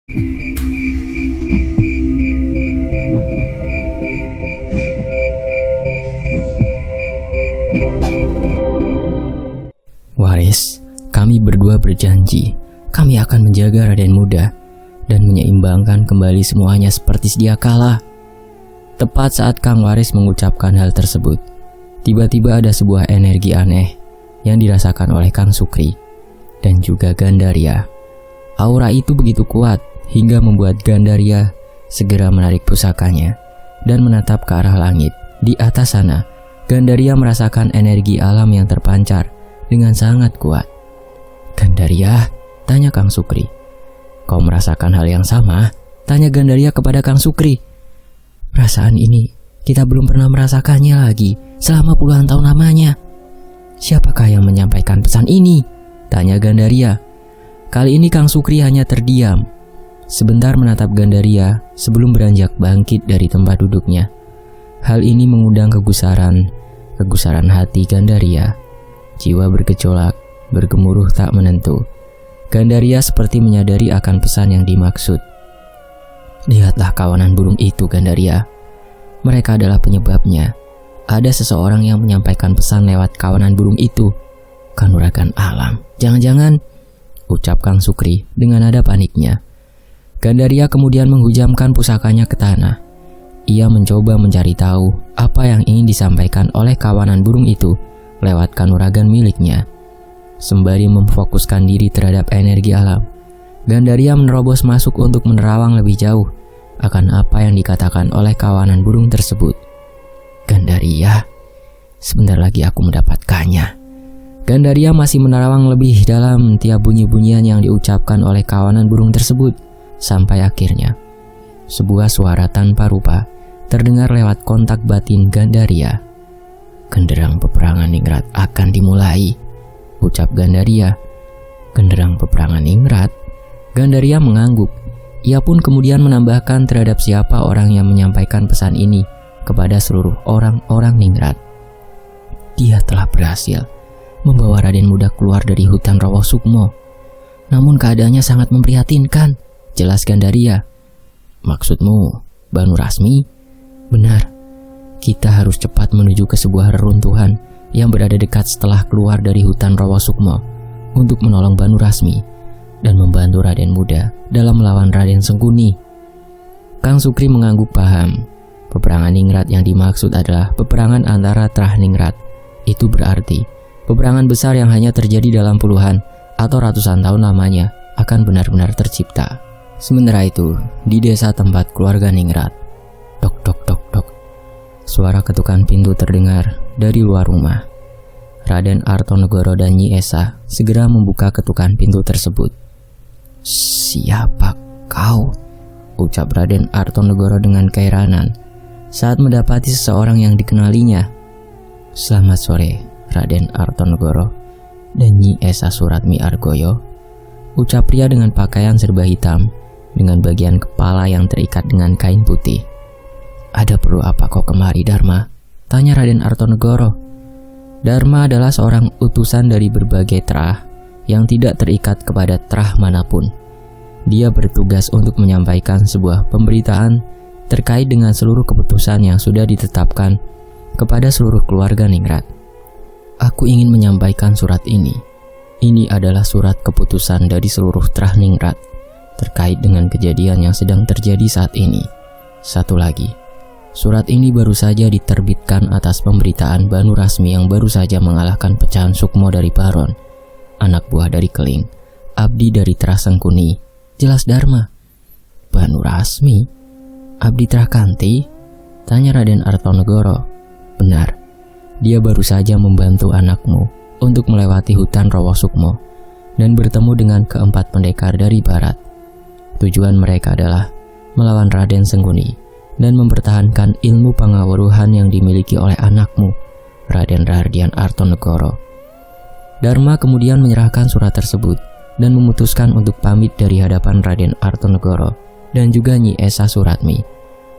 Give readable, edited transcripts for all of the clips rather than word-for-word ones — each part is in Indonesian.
Waris, kami berdua berjanji, kami akan menjaga Raden Muda dan menyeimbangkan kembali semuanya seperti sedia kala. Tepat saat Kang Waris mengucapkan hal tersebut, tiba-tiba ada sebuah energi aneh yang dirasakan oleh Kang Sukri dan juga Gandaria. Aura itu begitu kuat hingga membuat Gandaria segera menarik pusakanya dan menatap ke arah langit. Di atas sana, Gandaria merasakan energi alam yang terpancar dengan sangat kuat. "Gandaria?" tanya Kang Sukri. "Kau merasakan hal yang sama?" tanya Gandaria kepada Kang Sukri. "Perasaan ini kita belum pernah merasakannya lagi selama puluhan tahun lamanya." "Siapakah yang menyampaikan pesan ini?" tanya Gandaria. Kali ini Kang Sukri hanya terdiam, sebentar menatap Gandaria sebelum beranjak bangkit dari tempat duduknya. Hal ini mengundang kegusaran hati Gandaria. Jiwa bergejolak, bergemuruh tak menentu. Gandaria seperti menyadari akan pesan yang dimaksud. "Lihatlah kawanan burung itu, Gandaria. Mereka adalah penyebabnya. Ada seseorang yang menyampaikan pesan lewat kawanan burung itu. Kanuragan alam. Jangan-jangan," ucap Kang Sukri dengan nada paniknya. Gandaria kemudian menghujamkan pusakanya ke tanah. Ia mencoba mencari tahu apa yang ingin disampaikan oleh kawanan burung itu lewat kanuragan miliknya. Sembari memfokuskan diri terhadap energi alam, Gandaria menerobos masuk untuk menerawang lebih jauh akan apa yang dikatakan oleh kawanan burung tersebut. "Gandaria, sebentar lagi aku mendapatkannya." Gandaria masih menerawang lebih dalam tiap bunyi-bunyian yang diucapkan oleh kawanan burung tersebut, sampai akhirnya sebuah suara tanpa rupa terdengar lewat kontak batin Gandaria. "Genderang peperangan ningrat akan dimulai," ucap Gandaria. "Genderang peperangan ningrat?" Gandaria mengangguk. Ia pun kemudian menambahkan terhadap siapa orang yang menyampaikan pesan ini kepada seluruh orang-orang ningrat. "Dia telah berhasil membawa Raden Muda keluar dari hutan Rawa Sukmo. Namun keadaannya sangat memprihatinkan," jelas Gandaria. "Maksudmu Banu Rasmi?" "Benar. Kita harus cepat menuju ke sebuah reruntuhan yang berada dekat setelah keluar dari hutan Rawa Sukmo untuk menolong Banu Rasmi dan membantu Raden Muda dalam melawan Raden Sengkuni." Kang Sukri mengangguk paham. Peperangan ningrat yang dimaksud adalah peperangan antara Trah Ningrat. Itu berarti peperangan besar yang hanya terjadi dalam puluhan atau ratusan tahun lamanya akan benar-benar tercipta. Sementara itu, di desa tempat keluarga Ningrat, tok tok tok tok, suara ketukan pintu terdengar dari luar rumah. Raden Artonegoro dan Nyi Esa segera membuka ketukan pintu tersebut. "Siapa kau?" ucap Raden Artonegoro dengan keheranan saat mendapati seseorang yang dikenalinya. "Selamat sore, Raden Artonegoro dan Nyi Esa Suratmi Argoyo," ucap pria dengan pakaian serba hitam dengan bagian kepala yang terikat dengan kain putih. "Ada perlu apa kau kemari, Dharma?" tanya Raden Artonegoro. Dharma adalah seorang utusan dari berbagai trah yang tidak terikat kepada trah manapun. Dia bertugas untuk menyampaikan sebuah pemberitaan terkait dengan seluruh keputusan yang sudah ditetapkan kepada seluruh keluarga Ningrat. "Aku ingin menyampaikan surat ini. Ini adalah surat keputusan dari seluruh trah Ningrat terkait dengan kejadian yang sedang terjadi saat ini. Satu lagi, surat ini baru saja diterbitkan atas pemberitaan Banu Rasmi yang baru saja mengalahkan pecahan Sukmo dari Baron, anak buah dari Keling, abdi dari Trah Sengkuni," jelas Dharma. "Banu Rasmi? Abdi Trah Kanti?" tanya Raden Artonegoro. "Benar, dia baru saja membantu anakmu untuk melewati hutan Rawa Sukmo dan bertemu dengan keempat pendekar dari barat. Tujuan mereka adalah melawan Raden Sengkuni dan mempertahankan ilmu pangawuruhan yang dimiliki oleh anakmu, Raden Rahardian Artonegoro." Dharma kemudian menyerahkan surat tersebut dan memutuskan untuk pamit dari hadapan Raden Artonegoro dan juga Nyi Esa Suratmi.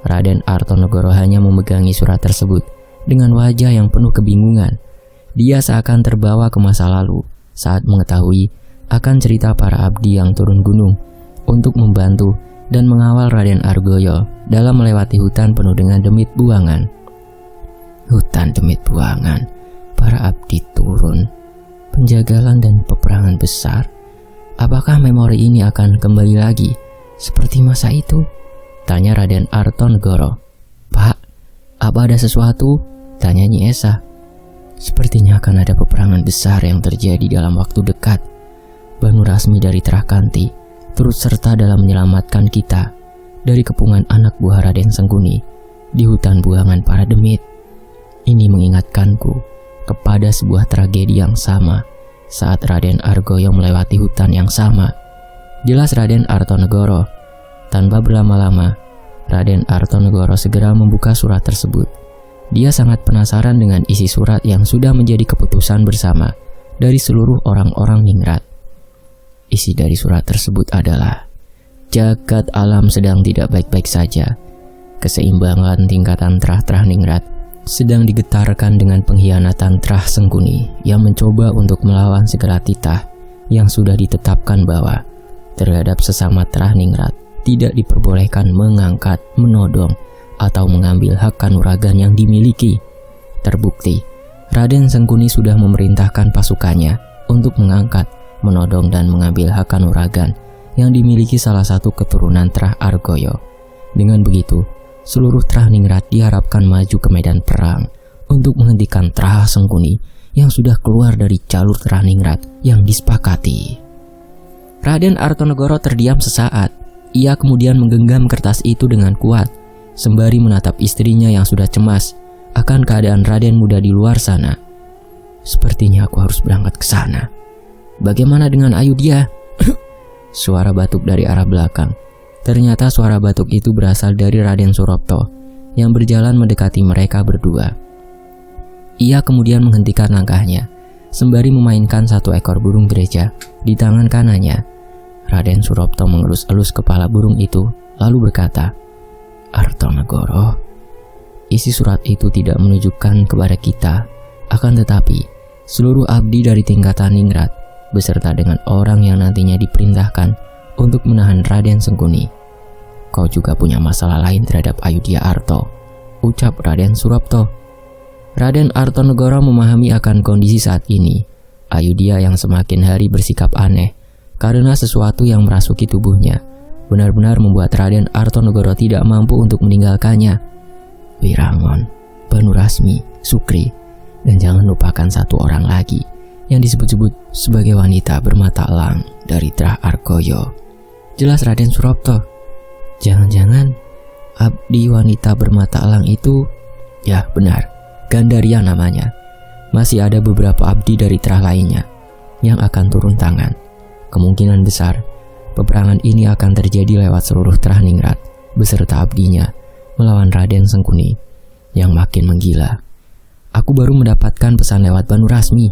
Raden Artonegoro hanya memegangi surat tersebut dengan wajah yang penuh kebingungan. Dia seakan terbawa ke masa lalu saat mengetahui akan cerita para abdi yang turun gunung untuk membantu dan mengawal Raden Argoyo dalam melewati hutan penuh dengan demit buangan. Hutan demit buangan, para abdi turun, penjagalan dan peperangan besar. Apakah memori ini akan kembali lagi seperti masa itu? Tanya Raden Artonegoro. Pak, apa ada sesuatu? Tanya Nyi Esa. Sepertinya akan ada peperangan besar yang terjadi dalam waktu dekat. Banu Rasmi dari Trakanti turut serta dalam menyelamatkan kita dari kepungan anak buah Raden Sengkuni di hutan buangan para demit. Ini mengingatkanku kepada sebuah tragedi yang sama saat Raden Argoyo melewati hutan yang sama. Jelas Raden Artonegoro. Tanpa berlama-lama, Raden Artonegoro segera membuka surat tersebut. Dia sangat penasaran dengan isi surat yang sudah menjadi keputusan bersama dari seluruh orang-orang ningrat. Isi dari surat tersebut adalah, jagat alam sedang tidak baik-baik saja. Keseimbangan tingkatan Trah-Trah ningrat sedang digetarkan dengan pengkhianatan Trah Sengkuni yang mencoba untuk melawan segala titah yang sudah ditetapkan bahwa terhadap sesama Trah ningrat tidak diperbolehkan mengangkat, menodong, atau mengambil hak kanuragan yang dimiliki. Terbukti, Raden Sengkuni sudah memerintahkan pasukannya untuk mengangkat, menodong dan mengambil hak kanuragan yang dimiliki salah satu keturunan Trah Argoyo. Dengan begitu, seluruh Trah ningrat diharapkan maju ke medan perang untuk menghentikan Trah Sengkuni yang sudah keluar dari jalur Trah ningrat yang disepakati. Raden Artonegoro terdiam sesaat. Ia kemudian menggenggam kertas itu dengan kuat, sembari menatap istrinya yang sudah cemas akan keadaan Raden muda di luar sana. Sepertinya aku harus berangkat ke sana. Bagaimana dengan Ayudhya? Suara batuk dari arah belakang. Ternyata suara batuk itu berasal dari Raden Surapto yang berjalan mendekati mereka berdua. Ia kemudian menghentikan langkahnya, sembari memainkan satu ekor burung gereja di tangan kanannya. Raden Surapto mengelus-elus kepala burung itu, lalu berkata, Artonegoro, isi surat itu tidak menunjukkan kepada kita, akan tetapi seluruh abdi dari tingkatan ningrat beserta dengan orang yang nantinya diperintahkan untuk menahan Raden Sengkuni. Kau juga punya masalah lain terhadap Ayudhya Arto, ucap Raden Surapto. Raden Artonegoro memahami akan kondisi saat ini. Ayudhya yang semakin hari bersikap aneh karena sesuatu yang merasuki tubuhnya benar-benar membuat Raden Artonegoro tidak mampu untuk meninggalkannya. Wirangon, Banu Rasmi, Sukri, dan jangan lupakan satu orang lagi yang disebut-sebut sebagai wanita bermata elang dari Trah Argoyo. Jelas Raden Surapto. Jangan-jangan abdi wanita bermata elang itu, ya benar, Gandaria namanya. Masih ada beberapa abdi dari Trah lainnya yang akan turun tangan. Kemungkinan besar peperangan ini akan terjadi lewat seluruh Trah ningrat beserta abdinya melawan Raden Sengkuni yang makin menggila. Aku baru mendapatkan pesan lewat Banu Rasmi.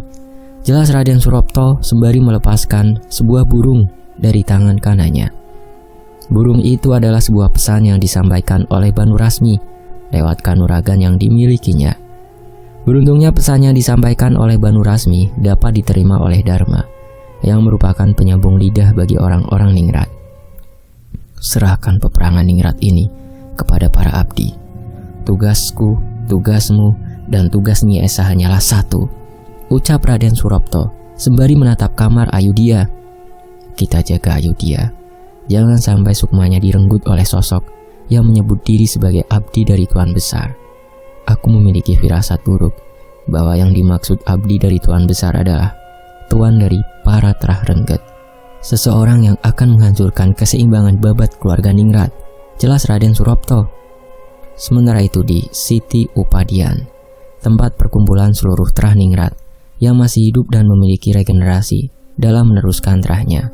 Jelas Raden Surapto sembari melepaskan sebuah burung dari tangan kanannya. Burung itu adalah sebuah pesan yang disampaikan oleh Banu Rasmi lewat kanuragan yang dimilikinya. Beruntungnya pesannya disampaikan oleh Banu Rasmi dapat diterima oleh Dharma, yang merupakan penyambung lidah bagi orang-orang ningrat. Serahkan peperangan ningrat ini kepada para abdi. Tugasku, tugasmu, dan tugas Nyi Esa hanyalah satu, ucap Raden Surapto sembari menatap kamar Ayudhya. Kita jaga Ayudhya, jangan sampai sukmanya direnggut oleh sosok yang menyebut diri sebagai abdi dari Tuan Besar. Aku memiliki firasat buruk bahwa yang dimaksud abdi dari Tuan Besar adalah tuan dari para Trah Rengget, seseorang yang akan menghancurkan keseimbangan babat keluarga ningrat. Jelas Raden Surapto. Sementara itu di Siti Upadian, tempat perkumpulan seluruh Trah ningrat yang masih hidup dan memiliki regenerasi dalam meneruskan trahnya.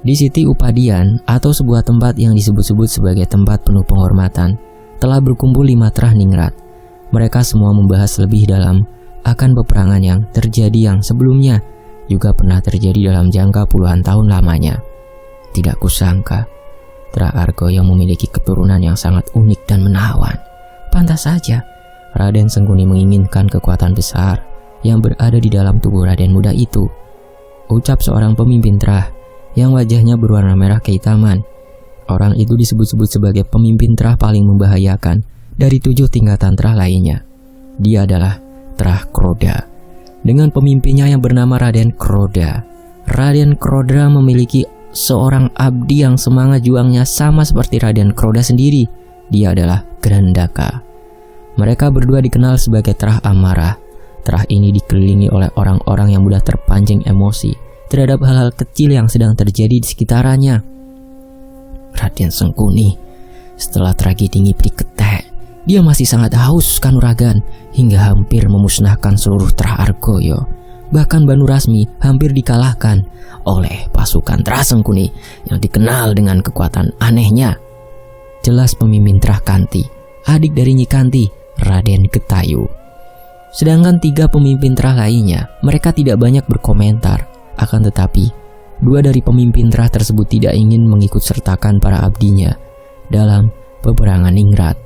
Di Siti Upadian, atau sebuah tempat yang disebut-sebut sebagai tempat penuh penghormatan, telah berkumpul 5 Trah ningrat. Mereka semua membahas lebih dalam akan peperangan yang terjadi yang sebelumnya juga pernah terjadi dalam jangka puluhan tahun lamanya. Tidak kusangka Trah Argoyo memiliki keturunan yang sangat unik dan menawan. Pantas saja Raden Sengkuni menginginkan kekuatan besar yang berada di dalam tubuh Raden muda itu, ucap seorang pemimpin Trah yang wajahnya berwarna merah kehitaman. Orang itu disebut-sebut sebagai pemimpin terah paling membahayakan dari 7 tingkatan terah lainnya. Dia adalah terah Kroda, dengan pemimpinnya yang bernama Raden Kroda. Raden Kroda memiliki seorang abdi yang semangat juangnya sama seperti Raden Kroda sendiri. Dia adalah Grandaka. Mereka berdua dikenal sebagai terah amarah. Terah ini dikelilingi oleh orang-orang yang mudah terpancing emosi terhadap hal-hal kecil yang sedang terjadi di sekitarnya. Raden Sengkuni, setelah tragedi Ngipri Ketek, dia masih sangat haus kanuragan hingga hampir memusnahkan seluruh terah Argoyo. Bahkan Banu Rasmi hampir dikalahkan oleh pasukan terah Sengkuni yang dikenal dengan kekuatan anehnya. Jelas pemimpin terah Kanti, adik dari Nyi Kanti, Raden Getayu. Sedangkan 3 pemimpin terah lainnya, mereka tidak banyak berkomentar. Akan tetapi, 2 dari pemimpin terah tersebut tidak ingin mengikut sertakan para abdinya dalam peperangan Ningrat.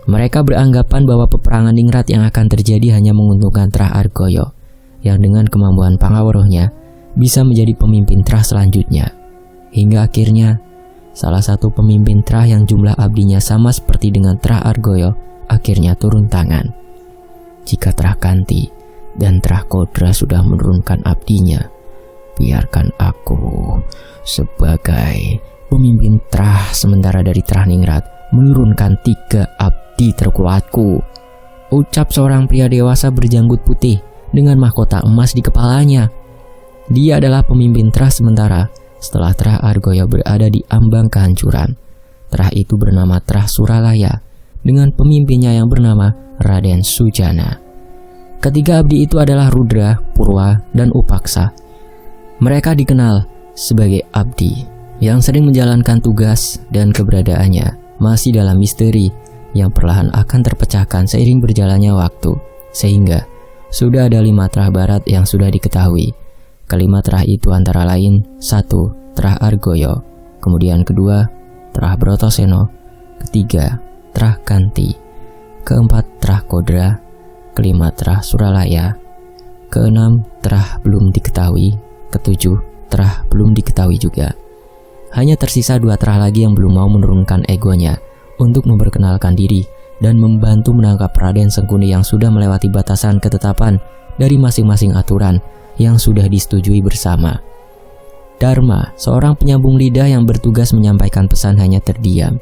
Mereka beranggapan bahwa peperangan Ningrat yang akan terjadi hanya menguntungkan terah Argoyo, yang dengan kemampuan Pangawaruhnya bisa menjadi pemimpin terah selanjutnya. Hingga akhirnya, salah satu pemimpin terah yang jumlah abdinya sama seperti dengan terah Argoyo akhirnya turun tangan. Jika terah Kanti dan terah Kodra sudah menurunkan abdinya, biarkan aku sebagai pemimpin terah sementara dari terah Ningrat menurunkan 3 abdi terkuatku, ucap seorang pria dewasa berjanggut putih dengan mahkota emas di kepalanya. Dia adalah pemimpin terah sementara setelah terah Argoyo berada di ambang kehancuran. Terah itu bernama terah Suralaya dengan pemimpinnya yang bernama Raden Sujana. Ketiga abdi itu adalah Rudra, Purwa, dan Upaksa. Mereka dikenal sebagai abdi yang sering menjalankan tugas dan keberadaannya masih dalam misteri yang perlahan akan terpecahkan seiring berjalannya waktu. Sehingga sudah ada 5 terah barat yang sudah diketahui. Kelima terah itu antara lain: 1. Terah Argoyo, kemudian kedua terah Brotoseno, ketiga terah Kanti, keempat terah Kodra, kelima terah Suralaya, keenam terah belum diketahui, ketujuh terah belum diketahui juga. Hanya tersisa 2 terah lagi yang belum mau menurunkan egonya untuk memperkenalkan diri dan membantu menangkap Raden Sengkuni yang sudah melewati batasan ketetapan dari masing-masing aturan yang sudah disetujui bersama. Dharma, seorang penyambung lidah yang bertugas menyampaikan pesan, hanya terdiam.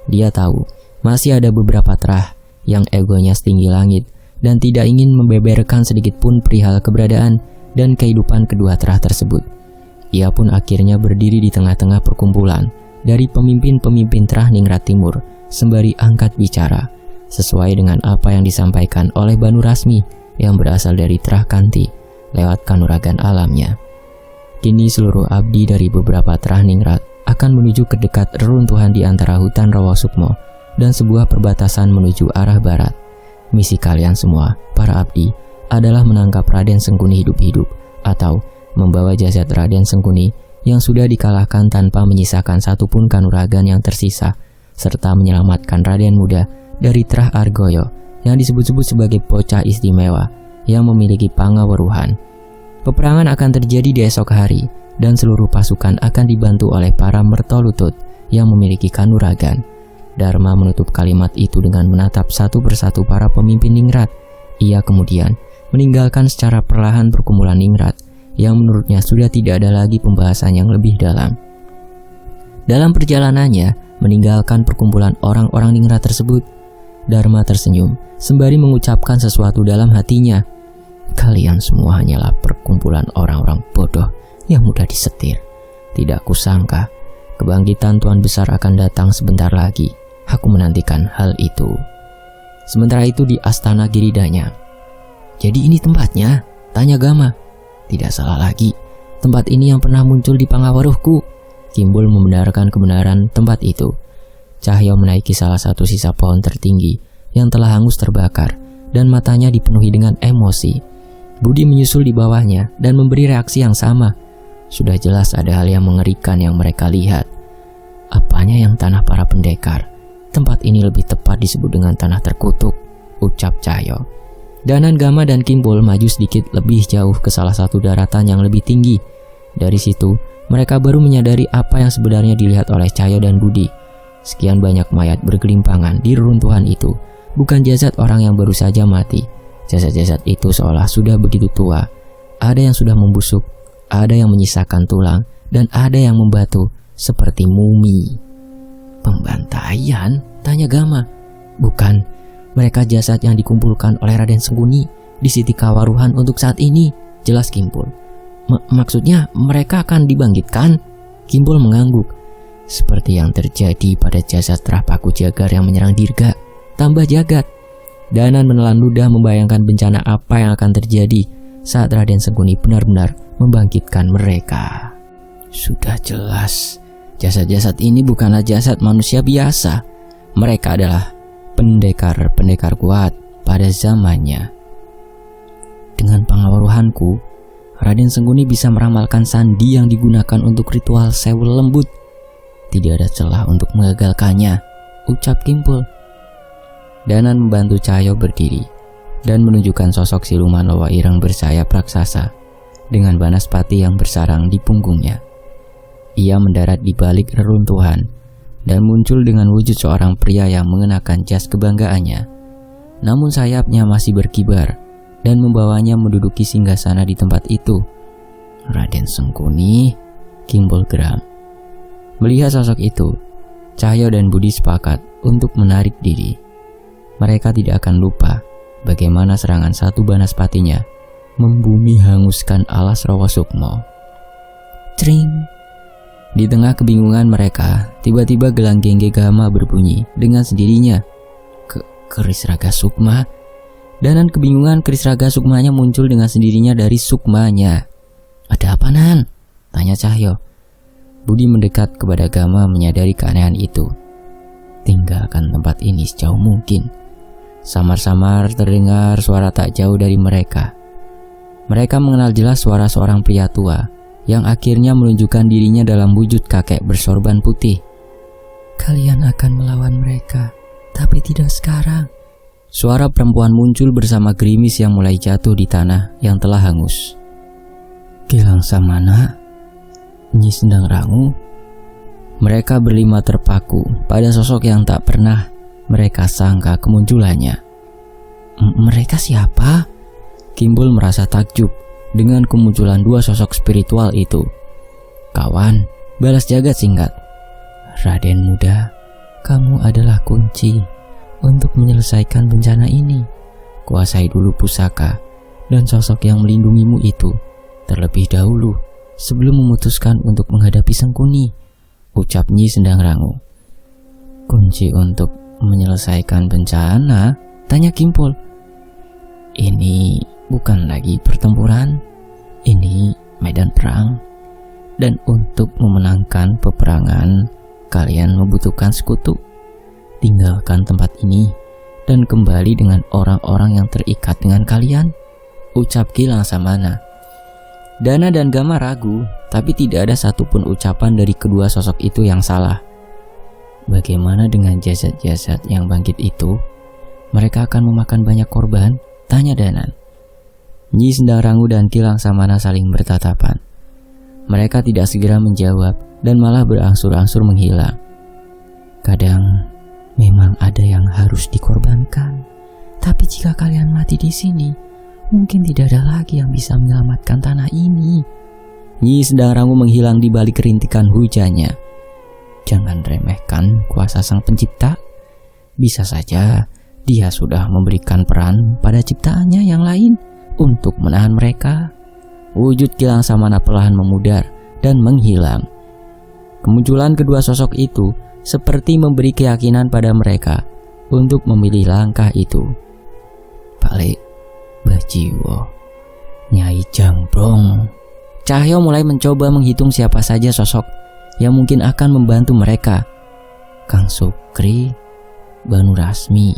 Dia tahu masih ada beberapa terah yang egonya setinggi langit dan tidak ingin membeberkan sedikit pun perihal keberadaan dan kehidupan kedua terah tersebut. Ia pun akhirnya berdiri di tengah-tengah perkumpulan dari pemimpin-pemimpin terah Ningrat Timur sembari angkat bicara sesuai dengan apa yang disampaikan oleh Banu Rasmi yang berasal dari terah Kanti lewat kanuragan alamnya. Kini seluruh abdi dari beberapa terah Ningrat akan menuju ke dekat reruntuhan di antara hutan Rawasukmo dan sebuah perbatasan menuju arah barat. Misi kalian semua, para abdi, adalah menangkap Raden Sengkuni hidup-hidup atau membawa jasad Raden Sengkuni yang sudah dikalahkan tanpa menyisakan satupun kanuragan yang tersisa, serta menyelamatkan Raden Muda dari terah Argoyo yang disebut-sebut sebagai bocah istimewa yang memiliki pangaweruhan. Peperangan akan terjadi di esok hari dan seluruh pasukan akan dibantu oleh para mertolutut yang memiliki kanuragan. Dharma menutup kalimat itu dengan menatap satu persatu para pemimpin Ningrat. Ia kemudian meninggalkan secara perlahan perkumpulan Ningrat yang menurutnya sudah tidak ada lagi pembahasan yang lebih dalam. Dalam perjalanannya meninggalkan perkumpulan orang-orang Ningrat tersebut, Dharma tersenyum sembari mengucapkan sesuatu dalam hatinya. Kalian semua hanyalah perkumpulan orang-orang bodoh yang mudah disetir. Tidak kusangka kebangkitan Tuan Besar akan datang sebentar lagi. Aku menantikan hal itu. Sementara itu di Astana Giridanya. Jadi ini tempatnya? Tanya Gama. Tidak salah lagi. Tempat ini yang pernah muncul di Pangawaruhku. Kimbul membenarkan kebenaran tempat itu. Cahyo menaiki salah satu sisa pohon tertinggi yang telah hangus terbakar dan matanya dipenuhi dengan emosi. Budi menyusul di bawahnya dan memberi reaksi yang sama. Sudah jelas ada hal yang mengerikan yang mereka lihat. Apanya yang tanah para pendekar? Tempat ini lebih tepat disebut dengan tanah terkutuk, ucap Cahyo. Danan, Gama, dan Kimbul maju sedikit lebih jauh ke salah satu daratan yang lebih tinggi. Dari situ, mereka baru menyadari apa yang sebenarnya dilihat oleh Cahyo dan Budi. Sekian banyak mayat bergelimpangan di reruntuhan itu, bukan jasad orang yang baru saja mati. Jasad-jasad itu seolah sudah begitu tua. Ada yang sudah membusuk, ada yang menyisakan tulang, dan ada yang membatu seperti mumi. Pembantaian? Tanya Gama. Bukan, mereka jasad yang dikumpulkan oleh Raden Sengkuni di Siti Kawaruhan untuk saat ini, jelas Kimpul. Maksudnya mereka akan dibangkitkan? Kimpul mengangguk. Seperti yang terjadi pada jasad Rahpaku Jagar yang menyerang Dirga, tambah jagat. Danan menelan ludah membayangkan bencana apa yang akan terjadi saat Raden Sengkuni benar-benar membangkitkan mereka. Sudah jelas, jasad-jasad ini bukanlah jasad manusia biasa. Mereka adalah pendekar-pendekar kuat pada zamannya. Dengan pengawaruhanku, Raden Sengkuni bisa meramalkan sandi yang digunakan untuk ritual Sewu Lembut. Tidak ada celah untuk mengagalkannya, ucap Kimpul. Danan membantu Cahyo berdiri dan menunjukkan sosok siluman loa ireng bersayap raksasa dengan banaspati yang bersarang di punggungnya. Ia mendarat di balik reruntuhan dan muncul dengan wujud seorang pria yang mengenakan jas kebanggaannya. Namun sayapnya masih berkibar dan membawanya menduduki singgasana di tempat itu. Raden Sengkuni, Kimpul geram. Melihat sosok itu, Cahyo dan Budi sepakat untuk menarik diri. Mereka tidak akan lupa bagaimana serangan satu banaspatinya membumi hanguskan alas Rawa Sukmo. Cring! Di tengah kebingungan mereka, tiba-tiba gelang Gengge Gama berbunyi dengan sendirinya. Keris Raga Sukma? Danan kebingungan keris Raga Sukmanya muncul dengan sendirinya dari Sukmanya. Ada apa, Nan? Tanya Cahyo. Budi mendekat kepada Gama menyadari keanehan itu. Tinggalkan tempat ini sejauh mungkin. Samar-samar terdengar suara tak jauh dari mereka. Mereka mengenal jelas suara seorang pria tua yang akhirnya menunjukkan dirinya dalam wujud kakek bersorban putih. Kalian akan melawan mereka, tapi tidak sekarang. Suara perempuan muncul bersama gerimis yang mulai jatuh di tanah yang telah hangus. Gilang Samana, Nyi Sendang Rangu. Mereka berlima terpaku pada sosok yang tak pernah mereka sangka kemunculannya. Mereka siapa? Kimpul merasa takjub dengan kemunculan dua sosok spiritual itu. Kawan, balas jagat singkat. Raden muda, kamu adalah kunci untuk menyelesaikan bencana ini. Kuasai dulu pusaka dan sosok yang melindungimu itu terlebih dahulu sebelum memutuskan untuk menghadapi Sengkuni, ucap Nyi Sendang Rangu. Kunci untuk menyelesaikan bencana? Tanya Kimpul. Ini bukan lagi pertempuran, ini medan perang. Dan untuk memenangkan peperangan, kalian membutuhkan sekutu. Tinggalkan tempat ini dan kembali dengan orang-orang yang terikat dengan kalian, ucap Gilang Samana. Dana dan Gama ragu, tapi tidak ada satupun ucapan dari kedua sosok itu yang salah. Bagaimana dengan jasad-jasad yang bangkit itu? Mereka akan memakan banyak korban? Tanya Danan. Nyi Sendang Rangu dan Gilang Samana saling bertatapan. Mereka tidak segera menjawab dan malah berangsur-angsur menghilang. Kadang memang ada yang harus dikorbankan, tapi jika kalian mati di sini, mungkin tidak ada lagi yang bisa menyelamatkan tanah ini. Nyi Sendang Rangu menghilang di balik rintikan hujannya. Jangan remehkan kuasa Sang Pencipta. Bisa saja dia sudah memberikan peran pada ciptaannya yang lain untuk menahan mereka. Wujud Gilang Samana perlahan memudar dan menghilang. Kemunculan kedua sosok itu seperti memberi keyakinan pada mereka untuk memilih langkah itu. Balik Bajiwo, Nyai Jangbrong. Cahyo mulai mencoba menghitung siapa saja sosok yang mungkin akan membantu mereka. Kang Sukri, Banu Rasmi,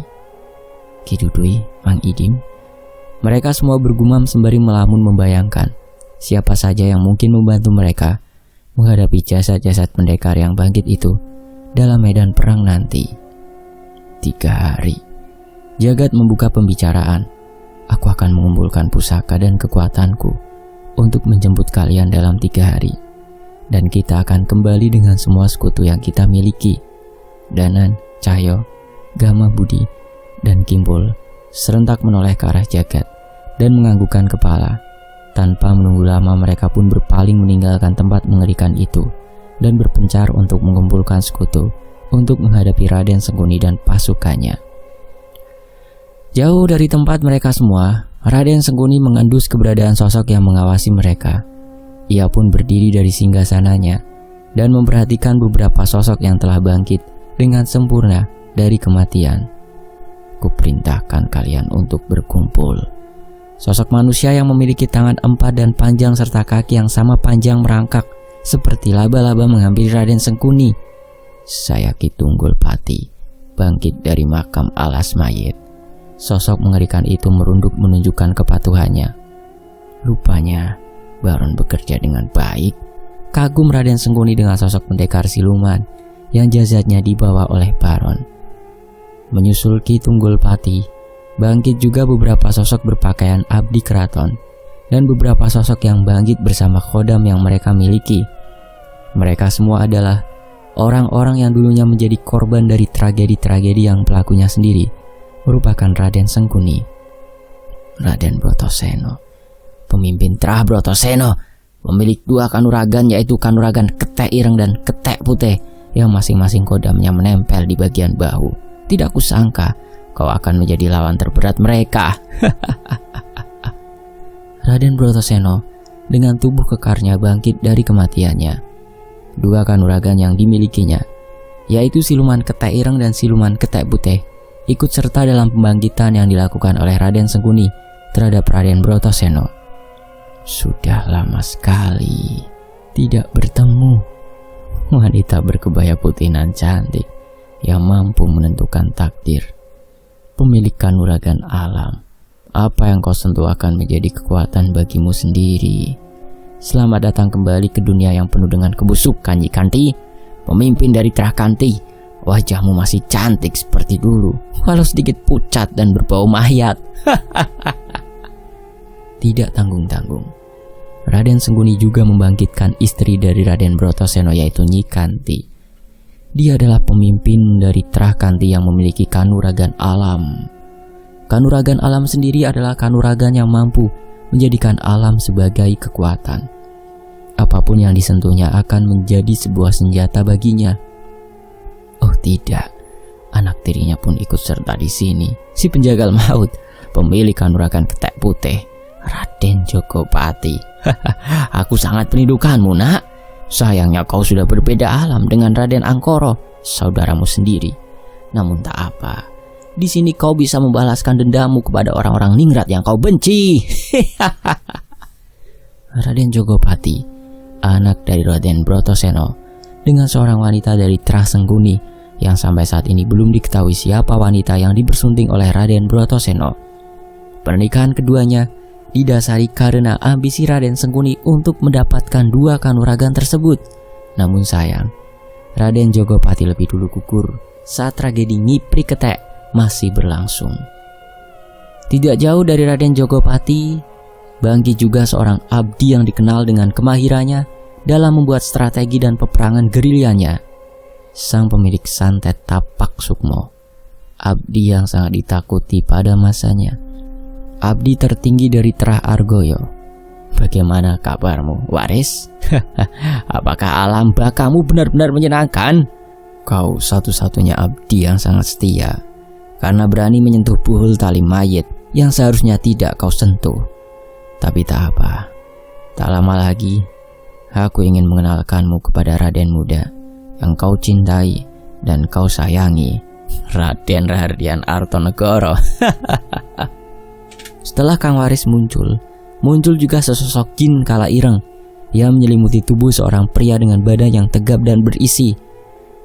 Kidudui, Mang Idim. Mereka semua bergumam sembari melamun membayangkan siapa saja yang mungkin membantu mereka menghadapi jasad-jasad pendekar yang bangkit itu dalam medan perang nanti. 3 hari. Jagat membuka pembicaraan. Aku akan mengumpulkan pusaka dan kekuatanku untuk menjemput kalian dalam 3 hari. Dan kita akan kembali dengan semua sekutu yang kita miliki. Danan, Cahyo, Gama Budi, dan Kimpul serentak menoleh ke arah jagat dan menganggukkan kepala. Tanpa menunggu lama mereka pun berpaling meninggalkan tempat mengerikan itu dan berpencar untuk mengumpulkan sekutu untuk menghadapi Raden Sengkuni dan pasukannya. Jauh dari tempat mereka semua, Raden Sengkuni mengendus keberadaan sosok yang mengawasi mereka. Ia pun berdiri dari singgasananya dan memperhatikan beberapa sosok yang telah bangkit dengan sempurna dari kematian. Kuperintahkan kalian untuk berkumpul. Sosok manusia yang memiliki tangan 4 dan panjang serta kaki yang sama panjang merangkak seperti laba-laba menghampiri Raden Sengkuni. Saya Ki Tunggul Pati, bangkit dari makam alas mayit. Sosok mengerikan itu merunduk menunjukkan kepatuhannya. Rupanya Baron bekerja dengan baik. Kagum Raden Sengkuni dengan sosok pendekar siluman yang jasadnya dibawa oleh Baron. Menyusul Ki Tunggul Pati, bangkit juga beberapa sosok berpakaian abdi keraton dan beberapa sosok yang bangkit bersama khodam yang mereka miliki. Mereka semua adalah orang-orang yang dulunya menjadi korban dari tragedi-tragedi yang pelakunya sendiri merupakan Raden Sengkuni. Raden Brotoseno, pemimpin Trah Brotoseno, pemilik 2 kanuragan yaitu kanuragan Ketek Ireng dan Ketek Putih yang masing-masing kodamnya menempel di bagian bahu. Tidak kusangka kau akan menjadi lawan terberat mereka. Raden Brotoseno dengan tubuh kekarnya bangkit dari kematiannya. 2 kanuragan yang dimilikinya, yaitu siluman Ketek Ireng dan siluman Ketek Putih, ikut serta dalam pembangkitan yang dilakukan oleh Raden Sengkuni terhadap Raden Brotoseno. Sudah lama sekali tidak bertemu. Wanita berkebaya putih nan cantik yang mampu menentukan takdir. Pemilik kanuragan alam, apa yang kau sentuh akan menjadi kekuatan bagimu sendiri. Selamat datang kembali ke dunia yang penuh dengan kebusukan, Nyi Kanti. Pemimpin dari Trah Kanti, wajahmu masih cantik seperti dulu, walau sedikit pucat dan berbau mayat. Tidak tanggung-tanggung, Raden Sengkuni juga membangkitkan istri dari Raden Brotoseno yaitu Nyi Kanti. Dia adalah pemimpin dari Trah Kanti yang memiliki kanuragan alam. Kanuragan alam sendiri adalah kanuragan yang mampu menjadikan alam sebagai kekuatan. Apapun yang disentuhnya akan menjadi sebuah senjata baginya. Oh tidak, anak tirinya pun ikut serta di sini. Si penjagal maut, pemilik kanuragan Ketek Putih, Raden Jogopati. Aku sangat merindukanmu, nak. Sayangnya kau sudah berbeda alam dengan Raden Angkoro, saudaramu sendiri. Namun tak apa, di sini kau bisa membalaskan dendammu kepada orang-orang ningrat yang kau benci. Raden Jogopati, anak dari Raden Brotoseno, dengan seorang wanita dari Trah Sengkuni yang sampai saat ini belum diketahui siapa wanita yang dibersunting oleh Raden Brotoseno. Pernikahan keduanya didasari karena ambisi Raden Sengkuni untuk mendapatkan 2 kanuragan tersebut. Namun sayang, Raden Jogopati lebih dulu gugur saat tragedi Nyipri Ketek masih berlangsung. Tidak jauh dari Raden Jogopati, bangkit juga seorang abdi yang dikenal dengan kemahirannya dalam membuat strategi dan peperangan gerilyanya. Sang pemilik santet Tapak Sukmo, abdi yang sangat ditakuti pada masanya. Abdi tertinggi dari Trah Argoyo. Bagaimana kabarmu, Waris? Apakah alam bakamu benar-benar menyenangkan? Kau satu-satunya abdi yang sangat setia, karena berani menyentuh buhul tali mayit yang seharusnya tidak kau sentuh. Tapi tak apa, tak lama lagi aku ingin mengenalkanmu kepada Raden muda yang kau cintai dan kau sayangi, Raden Rahardian Artonegoro. Setelah Kang Waris muncul juga sesosok jin kala ireng yang menyelimuti tubuh seorang pria dengan badan yang tegap dan berisi.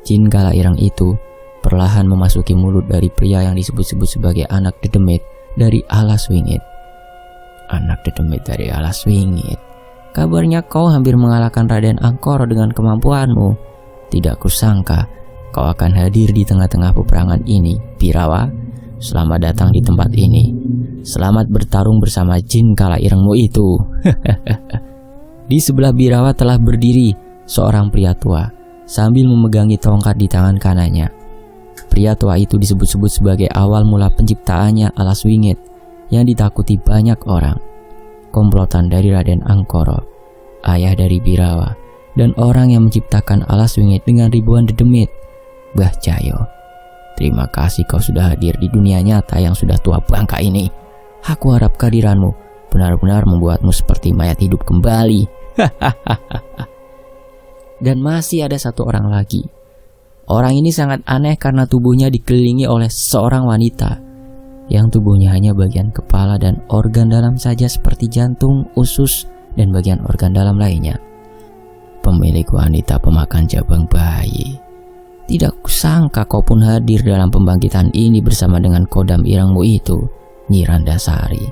Jin kala ireng itu perlahan memasuki mulut dari pria yang disebut-sebut sebagai anak dedemit dari Alas Wingit. Anak dedemit dari Alas Wingit, kabarnya kau hampir mengalahkan Raden Angkoro dengan kemampuanmu. Tidak kusangka kau akan hadir di tengah-tengah peperangan ini, Birawa. Selamat datang di tempat ini. Selamat bertarung bersama jin kala irengmu itu. Di sebelah Birawa telah berdiri seorang pria tua sambil memegangi tongkat di tangan kanannya. Pria tua itu disebut-sebut sebagai awal mula penciptaannya alas wingit yang ditakuti banyak orang. Komplotan dari Raden Angkoro, ayah dari Birawa, dan orang yang menciptakan alas wingit dengan ribuan dedemit. Mbah Cahyo, terima kasih kau sudah hadir di dunia nyata yang sudah tua bangka ini. Aku harap kehadiranmu benar-benar membuatmu seperti mayat hidup kembali. Dan masih ada satu orang lagi. Orang ini sangat aneh karena tubuhnya dikelilingi oleh seorang wanita yang tubuhnya hanya bagian kepala dan organ dalam saja seperti jantung, usus, dan bagian organ dalam lainnya. Pemilik wanita pemakan jabang bayi. Tidak kusangka kau pun hadir dalam pembangkitan ini bersama dengan kodam irengmu itu, Nyi Randasari.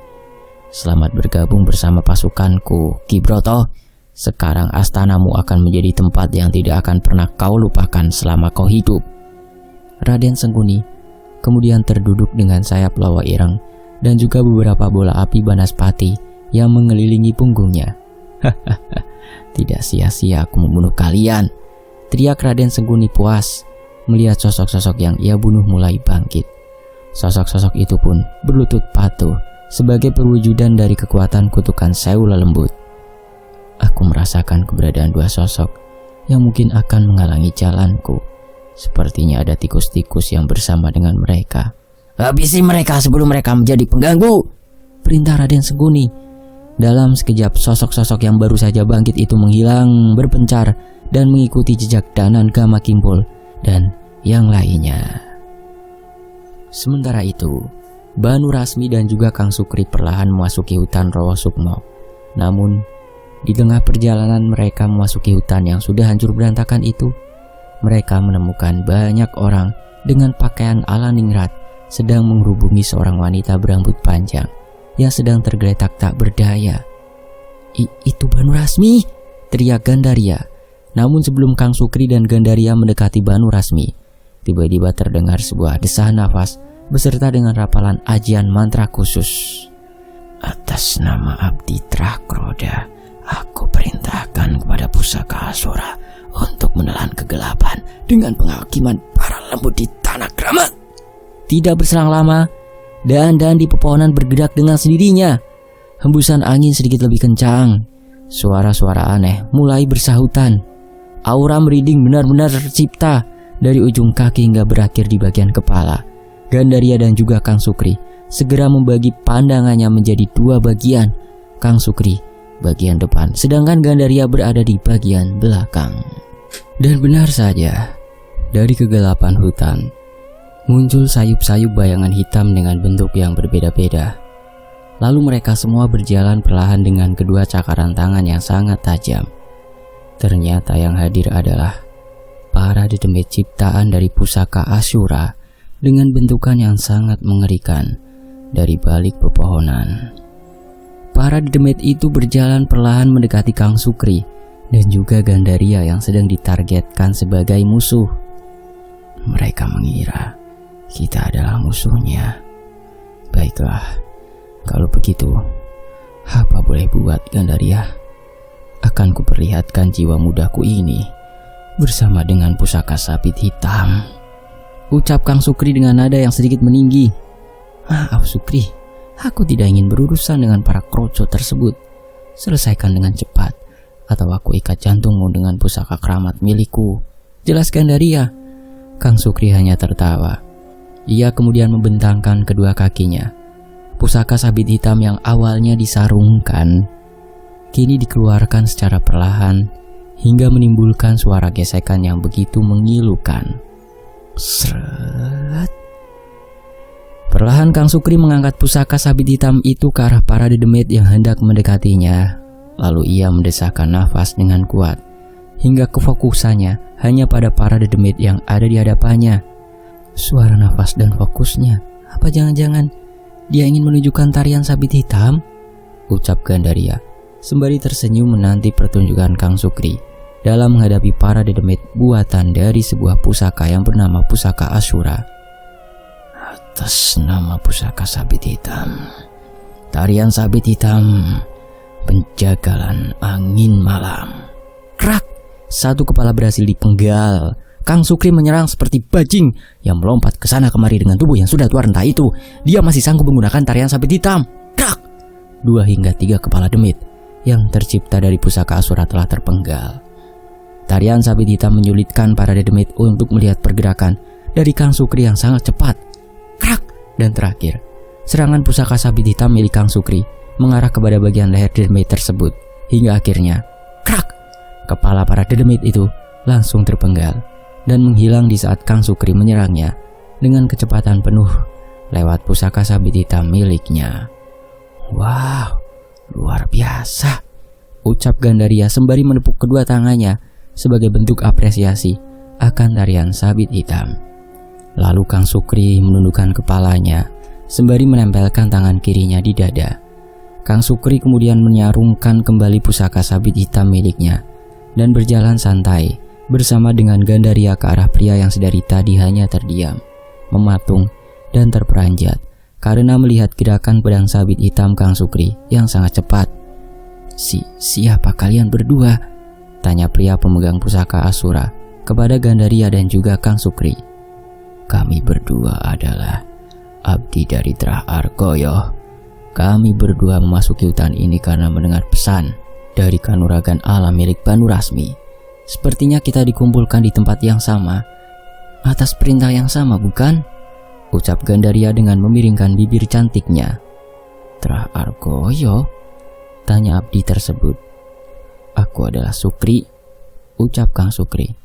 Selamat bergabung bersama pasukanku, Ki Broto. Sekarang astanamu akan menjadi tempat yang tidak akan pernah kau lupakan selama kau hidup. Raden Sengguni kemudian terduduk dengan sayap lawa ireng dan juga beberapa bola api banaspati yang mengelilingi punggungnya. Tidak sia-sia aku membunuh kalian, teriak Raden Sengguni puas melihat sosok-sosok yang ia bunuh mulai bangkit. Sosok-sosok itu pun berlutut patuh sebagai perwujudan dari kekuatan kutukan Sewu Lelembut. Aku merasakan keberadaan dua sosok yang mungkin akan menghalangi jalanku. Sepertinya ada tikus-tikus yang bersama dengan mereka. Habisi mereka sebelum mereka menjadi pengganggu, perintah Raden Sengguni. Dalam sekejap sosok-sosok yang baru saja bangkit itu menghilang berpencar dan mengikuti jejak Danan Gama Kimpul dan yang lainnya. Sementara itu, Banu Rasmi dan juga Kang Sukri perlahan memasuki hutan Rawa Sukmo. Namun, di tengah perjalanan mereka memasuki hutan yang sudah hancur berantakan itu, mereka menemukan banyak orang dengan pakaian ala ningrat sedang menghubungi seorang wanita berambut panjang yang sedang tergeletak tak berdaya. Itu Banu Rasmi, teriak Gandaria. Namun sebelum Kang Sukri dan Gandaria mendekati Banu Rasmi, tiba-tiba terdengar sebuah desahan nafas beserta dengan rapalan ajian mantra khusus. Atas nama Abdi Trakroda, aku perintahkan kepada pusaka Asura untuk menelan kegelapan dengan penghakiman para lembut di tanah Kramat. Tidak berselang lama, dahan-dahan di pepohonan bergerak dengan sendirinya. Hembusan angin sedikit lebih kencang. Suara-suara aneh mulai bersahutan. Aura merinding benar-benar tercipta dari ujung kaki hingga berakhir di bagian kepala. Gandaria dan juga Kang Sukri segera membagi pandangannya menjadi dua bagian. Kang Sukri bagian depan, sedangkan Gandaria berada di bagian belakang. Dan benar saja, dari kegelapan hutan muncul sayup-sayup bayangan hitam dengan bentuk yang berbeda-beda. Lalu mereka semua berjalan perlahan dengan kedua cakaran tangan yang sangat tajam. Ternyata yang hadir adalah para dedemit ciptaan dari pusaka Asyura dengan bentukan yang sangat mengerikan dari balik pepohonan. Para dedemit itu berjalan perlahan mendekati Kang Sukri dan juga Gandaria yang sedang ditargetkan sebagai musuh. Mereka mengira kita adalah musuhnya. Baiklah, kalau begitu, apa boleh buat Gandaria? Akan kuperlihatkan jiwa mudaku ini bersama dengan pusaka sabit hitam, ucap Kang Sukri dengan nada yang sedikit meninggi. Maaf Sukri, aku tidak ingin berurusan dengan para kroco tersebut. Selesaikan dengan cepat, atau aku ikat jantungmu dengan pusaka keramat milikku, jelas Gandaria. Kang Sukri hanya tertawa. Ia kemudian membentangkan kedua kakinya. Pusaka sabit hitam yang awalnya disarungkan kini dikeluarkan secara perlahan hingga menimbulkan suara gesekan yang begitu mengilukan. Seret. Perlahan Kang Sukri mengangkat pusaka sabit hitam itu ke arah para dedemit yang hendak mendekatinya. Lalu ia mendesahkan nafas dengan kuat hingga kefokusannya hanya pada para dedemit yang ada di hadapannya. Suara nafas dan fokusnya, apa jangan-jangan dia ingin menunjukkan tarian sabit hitam? Ucap Gandaria sembari tersenyum menanti pertunjukan Kang Sukri dalam menghadapi para dedemit buatan dari sebuah pusaka yang bernama pusaka Asyura. Atas nama pusaka sabit hitam, tarian sabit hitam, penjagalan angin malam. Krak! Satu kepala berhasil dipenggal. Kang Sukri menyerang seperti bajing yang melompat ke sana kemari dengan tubuh yang sudah tua renta itu. Dia masih sanggup menggunakan tarian sabit hitam. Krak! 2 hingga 3 kepala demit yang tercipta dari pusaka Asura telah terpenggal. Tarian sabit hitam menyulitkan para demit untuk melihat pergerakan dari Kang Sukri yang sangat cepat. Krak! Dan terakhir, serangan pusaka sabit hitam milik Kang Sukri mengarah kepada bagian leher demit tersebut. Hingga akhirnya, krak! Kepala para demit itu langsung terpenggal dan menghilang di saat Kang Sukri menyerangnya dengan kecepatan penuh lewat pusaka sabit hitam miliknya. Wow, luar biasa, ucap Gandaria sembari menepuk kedua tangannya sebagai bentuk apresiasi akan tarian sabit hitam. Lalu Kang Sukri menundukkan kepalanya sembari menempelkan tangan kirinya di dada. Kang Sukri kemudian menyarungkan kembali pusaka sabit hitam miliknya dan berjalan santai bersama dengan Gandaria ke arah pria yang sedari tadi hanya terdiam, mematung, dan terperanjat karena melihat gerakan pedang sabit hitam Kang Sukri yang sangat cepat. Siapa kalian berdua? Tanya pria pemegang pusaka Asura kepada Gandaria dan juga Kang Sukri. Kami berdua adalah abdi dari Trah Argoyo. Kami berdua memasuki hutan ini karena mendengar pesan dari kanuragan alam milik Banu Rasmi. Sepertinya kita dikumpulkan di tempat yang sama, atas perintah yang sama, bukan? Ucap Gandaria dengan memiringkan bibir cantiknya. Trah Argoyo? Tanya abdi tersebut. Aku adalah Sukri, ucap Kang Sukri.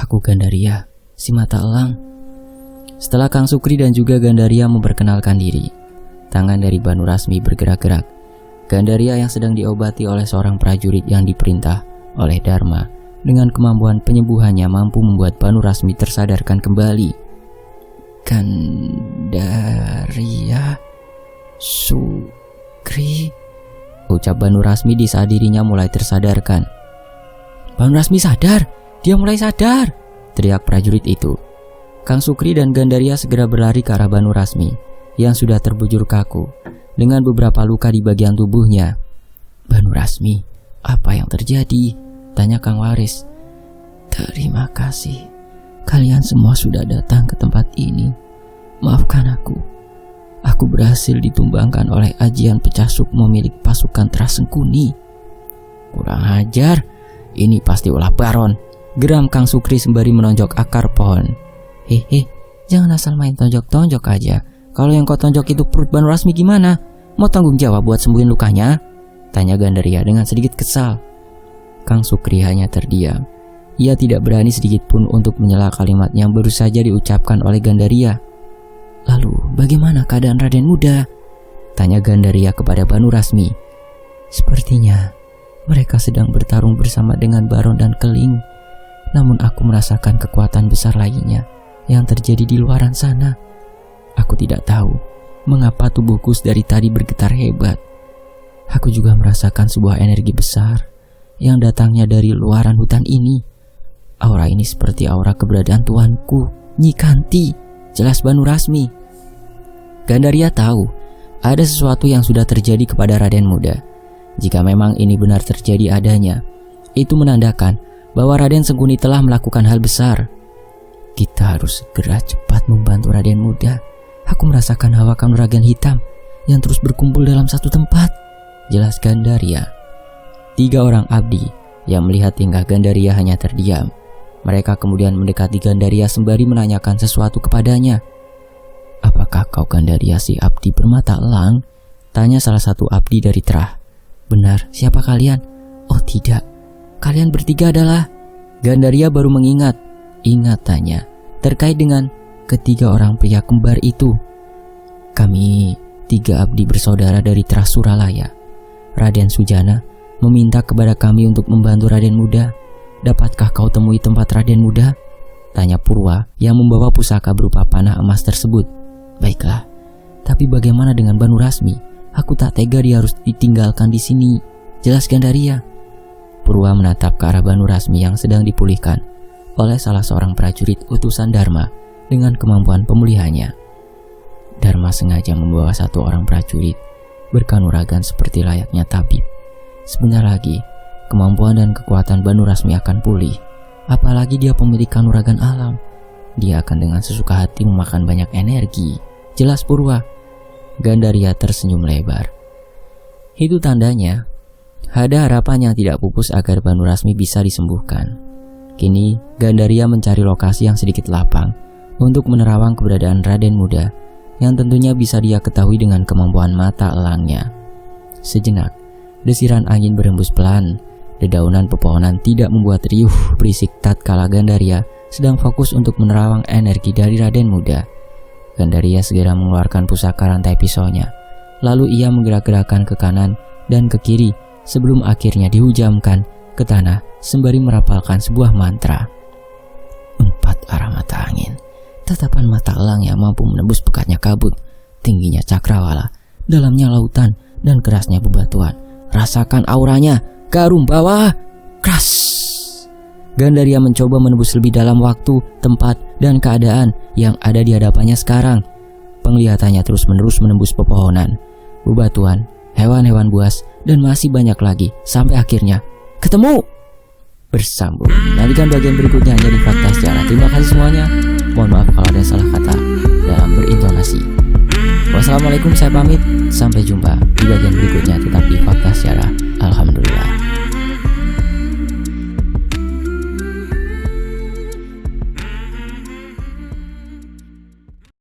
Aku Gandaria, si mata elang. Setelah Kang Sukri dan juga Gandaria memperkenalkan diri, tangan dari Banu Rasmi bergerak-gerak. Gandaria yang sedang diobati oleh seorang prajurit yang diperintah oleh Dharma dengan kemampuan penyembuhannya mampu membuat Banu Rasmi tersadarkan kembali. Gandaria, Sukri, ucap Banu Rasmi di saat dirinya mulai tersadarkan. Banu Rasmi sadar, dia mulai sadar, teriak prajurit itu. Kang Sukri dan Gandaria segera berlari ke arah Banu Rasmi yang sudah terbujur kaku dengan beberapa luka di bagian tubuhnya. Banu Rasmi, apa yang terjadi? Tanya Kang Waris. Terima kasih, kalian semua sudah datang ke tempat ini. Maafkan aku. Aku berhasil ditumbangkan oleh ajian pecah sukmo milik pasukan Trah Sengkuni. Kurang ajar, ini pasti ulah Baron, geram Kang Sukri sembari menonjok akar pohon. Hehe, jangan asal main tonjok-tonjok aja. Kalau yang kau tonjok itu perut Banu Rasmi gimana? Mau tanggung jawab buat sembuhin lukanya? Tanya Gandaria dengan sedikit kesal. Kang Sukri hanya terdiam. Ia tidak berani sedikit pun untuk menyela kalimat yang baru saja diucapkan oleh Gandaria. Lalu bagaimana keadaan Raden Muda? Tanya Gandaria kepada Banu Rasmi. Sepertinya mereka sedang bertarung bersama dengan Baron dan Keling. Namun aku merasakan kekuatan besar lainnya yang terjadi di luaran sana. Aku tidak tahu mengapa tubuhku dari tadi bergetar hebat. Aku juga merasakan sebuah energi besar yang datangnya dari luaran hutan ini. Aura ini seperti aura keberadaan tuanku, Nyi Kanti, jelas Banu Rasmi. Gandaria tahu ada sesuatu yang sudah terjadi kepada Raden Muda. Jika memang ini benar terjadi adanya, itu menandakan bahwa Raden Sengkuni telah melakukan hal besar. Kita harus segera cepat membantu Raden Muda. Aku merasakan hawa kanuragan hitam yang terus berkumpul dalam satu tempat, jelas Gandaria. 3 orang abdi yang melihat tingkah Gandaria hanya terdiam. Mereka kemudian mendekati Gandaria sembari menanyakan sesuatu kepadanya. Apakah kau Gandaria si abdi bermata elang? Tanya salah satu abdi dari Trah. Benar, siapa kalian? Oh tidak, kalian bertiga adalah... Gandaria baru mengingat ingatannya terkait dengan ketiga orang pria kembar itu. Kami 3 abdi bersaudara dari Trah Suralaya. Raden Sujana meminta kepada kami untuk membantu Raden Muda. Dapatkah kau temui tempat Raden Muda? Tanya Purwa yang membawa pusaka berupa panah emas tersebut. Baiklah, tapi bagaimana dengan Banu Rasmi? Aku tak tega dia harus ditinggalkan di sini, jelas Gandaria. Purwa menatap ke arah Banu Rasmi yang sedang dipulihkan oleh salah seorang prajurit utusan Dharma dengan kemampuan pemulihannya. Dharma sengaja membawa satu orang prajurit berkanuragan seperti layaknya tabib. Sebentar lagi, kemampuan dan kekuatan Banu Rasmi akan pulih. Apalagi dia pemilik kanuragan alam. Dia akan dengan sesuka hati memakan banyak energi. Jelas Purwa. Gandaria tersenyum lebar. Itu tandanya ada harapan yang tidak pupus agar Banu Rasmi bisa disembuhkan. Kini Gandaria mencari lokasi yang sedikit lapang untuk menerawang keberadaan Raden Muda yang tentunya bisa dia ketahui dengan kemampuan mata elangnya. Sejenak, desiran angin berembus pelan. Dedaunan pepohonan tidak membuat riuh berisik tatkala Gandaria sedang fokus untuk menerawang energi dari Raden Muda. Gandaria segera mengeluarkan pusaka rantai pisaunya. Lalu ia menggerak-gerakkan ke kanan dan ke kiri sebelum akhirnya dihujamkan ke tanah sembari merapalkan sebuah mantra. 4 arah mata angin. Tatapan mata elang yang mampu menembus pekatnya kabut, tingginya cakrawala, dalamnya lautan, dan kerasnya bebatuan. Rasakan auranya, Garum bawah, keras. Gandaria mencoba menembus lebih dalam waktu, tempat, dan keadaan yang ada di hadapannya sekarang. Penglihatannya terus-menerus menembus pepohonan, bebatuan, hewan-hewan buas, dan masih banyak lagi, sampai akhirnya ketemu. Bersambung. Nantikan bagian berikutnya hanya di Fakta Sejarah. Terima kasih semuanya. Mohon maaf kalau ada salah kata dalam berintonasi. Wassalamualaikum, saya pamit. Sampai jumpa di bagian berikutnya tetap di Fakta Sejarah.